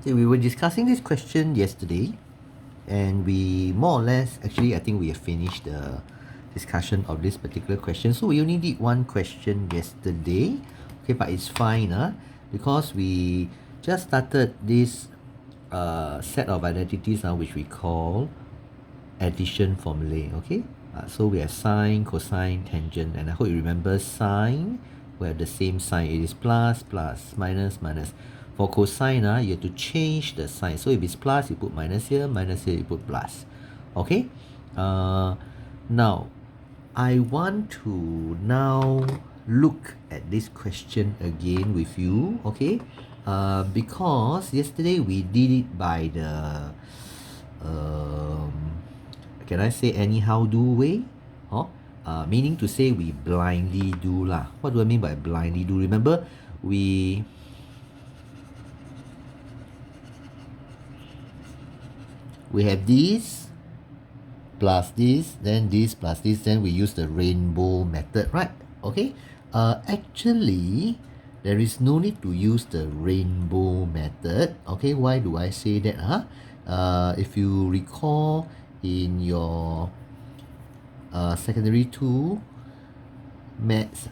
Okay, we were discussing this question yesterday, and we more or less, actually, I think we have finished the discussion of this particular question. So we only did one question yesterday, okay, but it's fine, because we just started this set of identities which we call addition formulae, okay? So we have sine, cosine, tangent, and I hope you remember sine. We have the same sign. It is plus, plus, minus, minus. For cosine, you have to change the sign. So if it's plus, you put minus here, you put plus. Okay? Now, I want to now look at this question again with you, okay? Because yesterday we did it by the can I say anyhow do way? Huh? Meaning to say we blindly do lah. What do I mean by blindly do? Remember, we have this plus this plus this, then we use the rainbow method, right? Okay. Actually, there is no need to use the rainbow method. Okay, why do I say that? If you recall in your secondary 2 maths,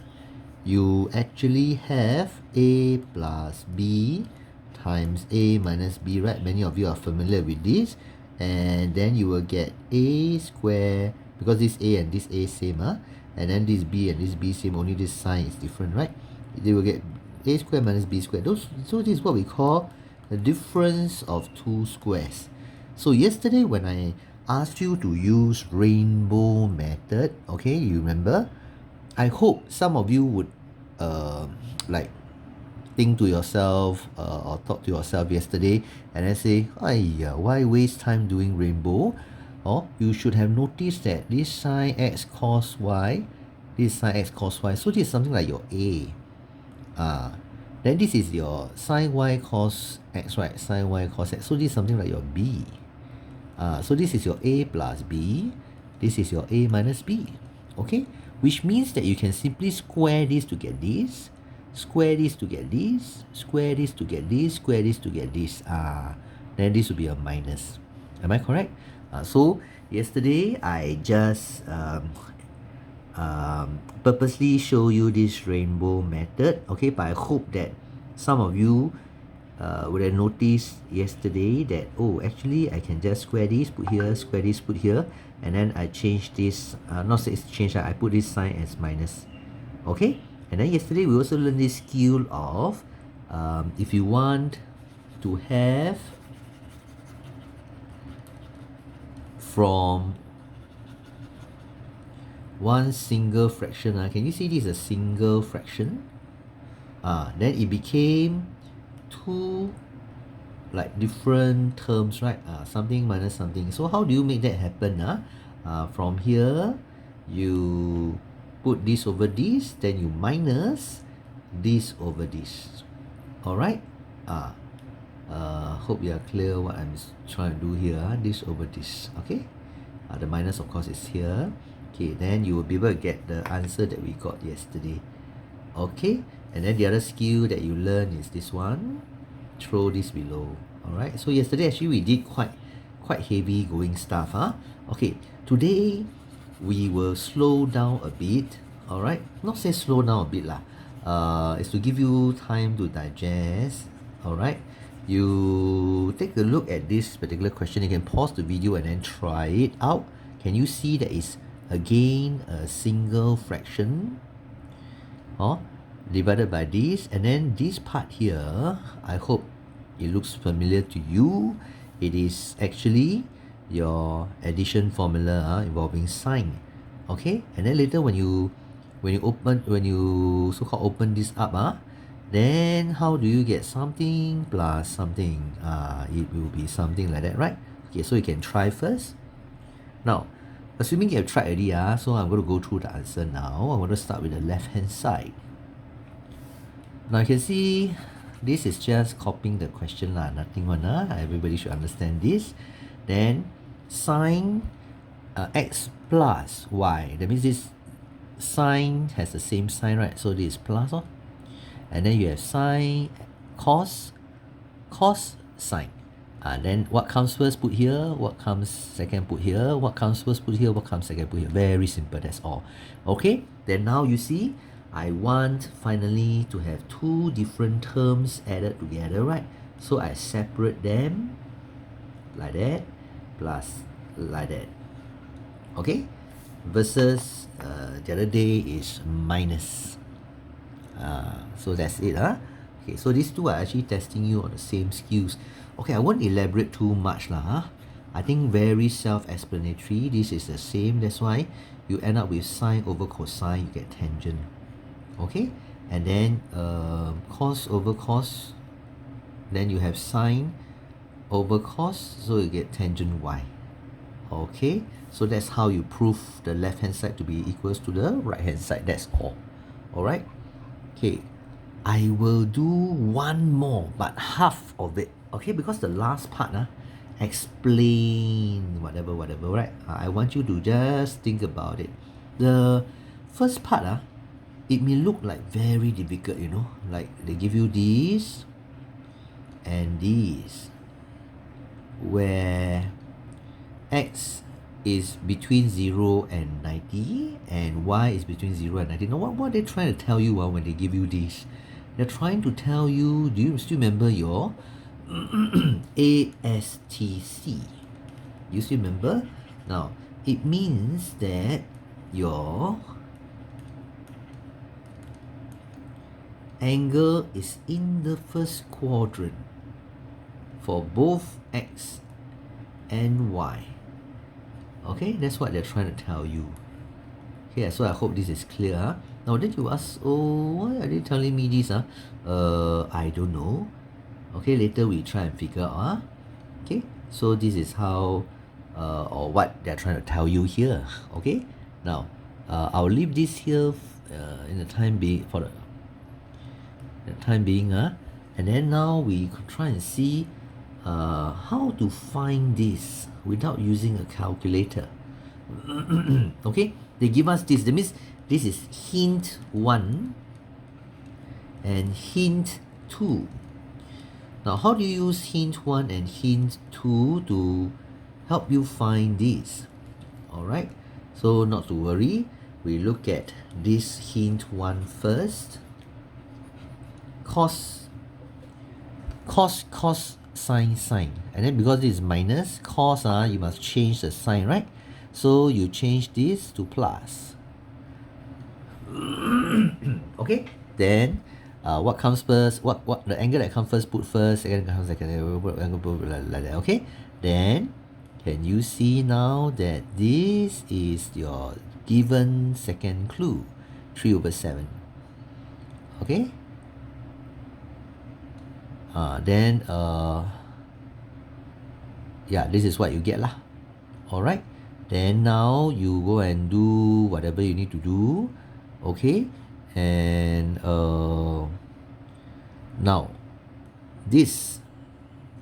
you actually have a plus b times a minus b, right? Many of you are familiar with this. And then you will get a square, because this a and this a same, and then this b and this b same, only this sign is different, right? They will get a square minus b square. So this is what we call the difference of two squares. So yesterday when I asked you to use rainbow method, okay, you remember? I hope some of you would like think to yourself or talk to yourself yesterday and then say, "Aiya, why waste time doing rainbow?" Or you should have noticed that this sine x cos y, this sine x cos y, so this is something like your A. Then this is your sine y cos x, right? Sine y cos x. So this is something like your B. So this is your A plus B. This is your A minus B. Okay? Which means that you can simply square this to get this, square this to get this, square this to get this, square this to get this. Then this will be a minus. Am I correct? So yesterday I just purposely show you this rainbow method. Okay, but I hope that some of you would have noticed yesterday that, oh, actually I can just square this, put here, square this, put here, and then I change this, not say it's changed, I put this sign as minus. Okay? And then yesterday we also learned this skill of if you want to have from one single fraction, can you see this is a single fraction? Then it became two like different terms, right? Something minus something. So how do you make that happen? From here, you put this over this, then you minus this over this. Alright? Hope you are clear what I'm trying to do here. This over this. Okay? The minus of course is here. Okay, then you will be able to get the answer that we got yesterday. Okay? And then the other skill that you learn is this one. Throw this below. Alright? So yesterday actually we did quite heavy going stuff. Okay, today we will slow down a bit. Alright? Not say slow down a bit lah. It's to give you time to digest. Alright? You take a look at this particular question. You can pause the video and then try it out. Can you see that it's again a single fraction? Divided by this, and then this part here, I hope it looks familiar to you. It is actually your addition formula involving sine. Okay, and then later when you so-called open this up, then how do you get something plus something? It will be something like that, right? Okay, so you can try first. Now, assuming you have tried already, so I'm going to go through the answer now. I'm going to start with the left hand side. Now you can see this is just copying the question lah, nothing one. Everybody should understand this. Then sine x plus y. That means this sine has the same sign, right? So this is plus. And then you have sine cos sine. Then what comes first, put here. What comes second, put here. What comes first, put here. What comes second, put here. Very simple, that's all. Okay, then now you see, I want finally to have two different terms added together, right? So I separate them like that, plus like that. Okay, versus the other day is minus. So that's it, huh? Okay, so these two are actually testing you on the same skills. Okay, I won't elaborate too much lah, huh? I think very self-explanatory. This is the same. That's why you end up with sine over cosine, you get tangent. Okay, and then cos over cos, then you have sine over cos, so you get tangent y. Okay, so that's how you prove the left hand side to be equals to the right hand side. That's all. Alright. Okay, I will do one more, but half of it. Okay, because the last part explain whatever, right? I want you to just think about it. The first part, it may look like very difficult, you know, like they give you this and this, where x is between 0 and 90 and y is between 0 and 90. Now what are they trying to tell you when they give you this? They're trying to tell you, do you still remember your ASTC? You still remember? Now, it means that your angle is in the first quadrant for both x and y. Okay, that's what they're trying to tell you. Okay, so I hope this is clear. Now then you ask, oh, why are they telling me this? I don't know. Okay, later we try and figure out. Okay, so this is how or what they're trying to tell you here. Okay, now I'll leave this here in the time being for the time being. And then now we could try and see how to find this without using a calculator. Okay, they give us this. That means this is hint 1 and hint 2. Now, how do you use hint 1 and hint 2 to help you find this? Alright, so not to worry, we look at this hint 1 first. Cos, sine, sine. And then because this is minus, cos, you must change the sign, right? So you change this to plus. Okay, then what comes first? What the angle that comes first, put first. Second comes second. Like that. Okay. Then can you see now that this is your given second clue, 3/7. Okay. Then yeah, this is what you get lah. Alright. Then now you go and do whatever you need to do. Okay, and now this,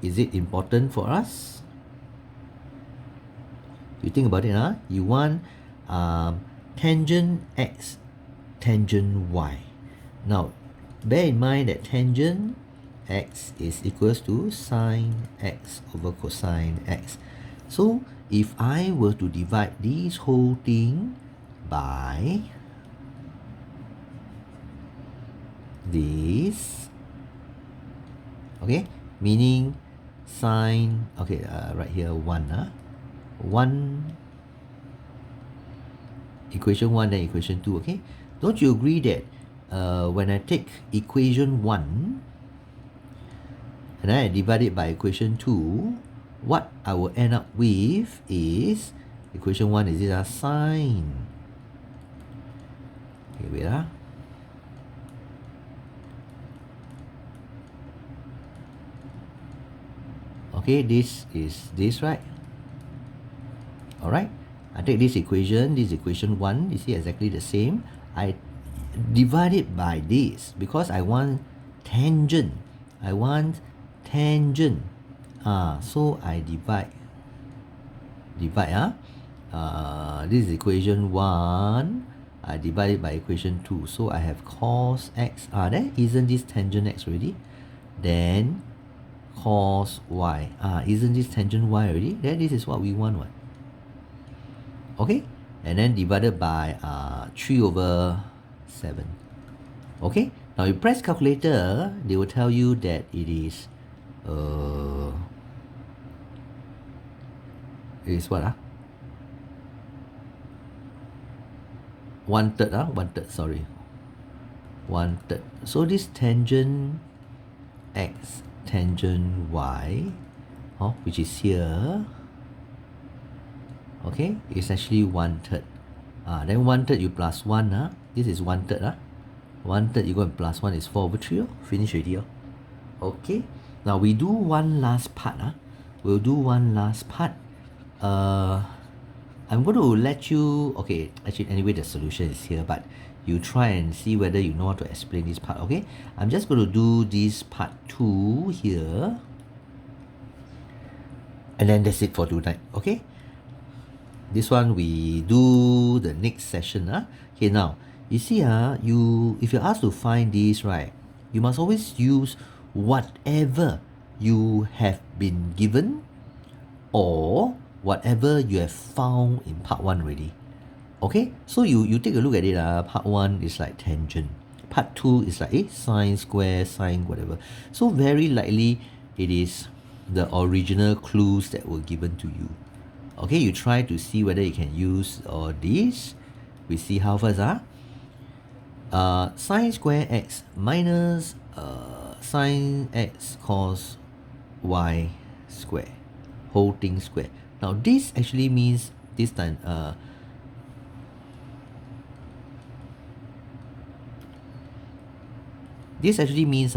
is it important for us? You think about it, you want tangent x, tangent y. Now bear in mind that tangent x is equals to sine x over cosine x. So if I were to divide this whole thing by this, okay, meaning sine, okay, right here 1, 1, equation 1 then equation 2, okay. Don't you agree that when I take equation 1 and I divide it by equation 2, what I will end up with is equation 1 is this sine. Okay, wait . Okay, this is this, right? Alright, I take this equation 1, you see exactly the same. I divide it by this because I want tangent. So I divide. This is equation 1. I divide it by equation 2. So I have cos x. Then isn't this tangent x already? Then cos y. Isn't this tangent y already? Then this is what we want, what? Okay, and then divided by 3 over 7. Okay, now you press calculator, they will tell you that it is what 1/3 1/3, sorry, 1/3. So this tangent x tangent y, which is here, okay, is actually 1/3. Then 1/3 you plus 1, this is 1/3. 1/3 you go and plus 1 is 4 over 3. Finish already. Okay, now we do one last part. We'll do one last part. I'm going to let you, okay, actually anyway the solution is here, but you try and see whether you know how to explain this part. Okay, I'm just going to do this part 2 here, and then that's it for tonight. Okay, this one we do the next session. Okay, now you see, if you're asked to find this, right, you must always use whatever you have been given or whatever you have found in part 1 already. Okay, so you take a look at it. Part 1 is like tangent, part 2 is like sine square, sine whatever. So very likely it is the original clues that were given to you. Okay, you try to see whether you can use all these. We see how first. Sine square x minus sine x cos y square, whole thing square. Now this actually means this time this actually means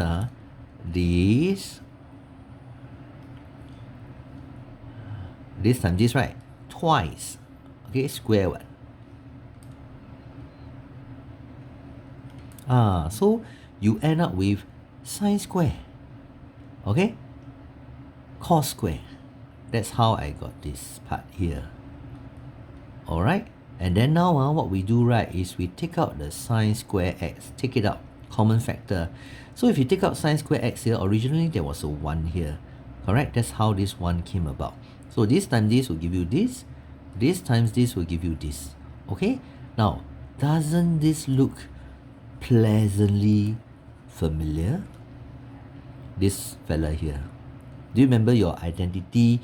this time this, right, twice. Okay, square one. So you end up with sine square, okay, cos square. That's how I got this part here. Alright, and then now what we do, right, is we take out the sine square x, take it out, common factor. So if you take out sine square x here, originally there was a 1 here, correct? That's how this 1 came about. So this time this will give you this times this will give you this. Okay, now doesn't this look pleasantly familiar? This fella here, do you remember your identity?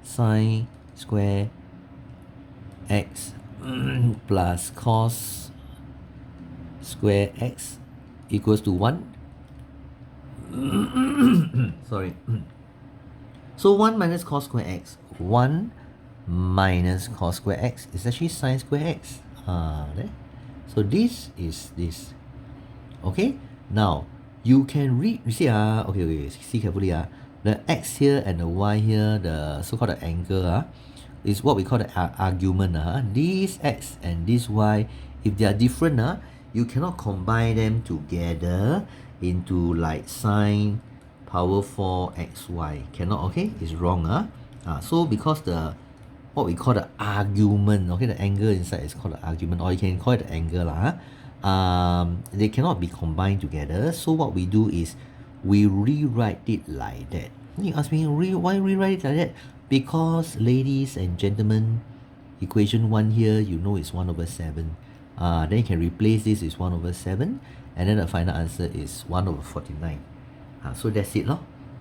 Sine square x plus cos square x equals to 1. Sorry. So 1 minus cos square x, 1 minus cos square x is actually sine square x. There. So this is this. Okay, now you can read, you see, okay, see carefully. The x here and the y here, the so-called the angle, is what we call the argument. This x and this y, if they are different, you cannot combine them together into like sine power 4 xy. Cannot, okay? It's wrong. So because the what we call the argument, okay, the angle inside is called the argument, or you can call it the angle. They cannot be combined together. So what we do is we rewrite it like that. You ask me, why rewrite it like that? Because, ladies and gentlemen, equation 1 here, you know it's 1 over 7. Then you can replace this with 1 over 7, and then the final answer is 1 over 49. So that's it,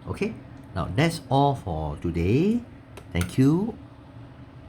Okay, now that's all for today. Thank you.